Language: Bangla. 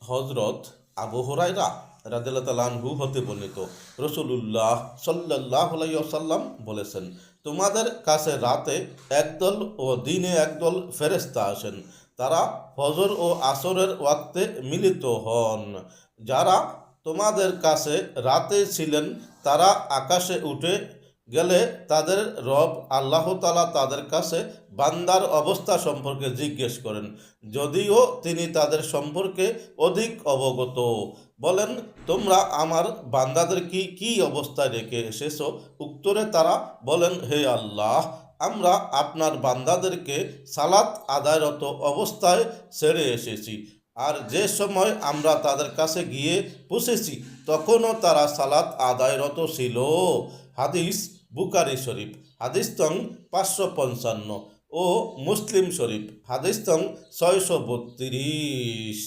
হজরত আবু হুরায়রা রাদিয়াল্লাহু তাআলা আনহু হতে বর্ণিত, রাসূলুল্লাহ সাল্লাল্লাহু আলাইহি ওয়াসাল্লাম বলেছেন, তোমাদের কাছে রাতে একদল ও দিনে একদল ফেরেশতা আসেন। তারা ফজর ও আসরের ওয়াক্তে মিলিত হন। যারা তোমাদের কাছে রাতে ছিলেন তারা আকাশে উঠে গেলে তাদের রব আল্লাহ তাআলা তাদের কাছে বান্দার অবস্থা সম্পর্কে জিজ্ঞেস করেন, যদিও তিনি তাদের সম্পর্কে অধিক অবগত। বলেন, তোমরা আমার বান্দাদের কি অবস্থায় রেখে এসেছো? উত্তরে তারা বলেন, হে আল্লাহ, আমরা আপনার বান্দাদেরকে সালাত আদায়রত অবস্থায় ছেড়ে এসেছি, আর যে সময় আমরা তাদের কাছে গিয়ে পৌঁছেছি তখনও তারা সালাত আদায়রত ছিল। হাদিস বুখারী শরীফ, হাদিস তং 555 ও মুসলিম শরীফ, হাদিস তং 632।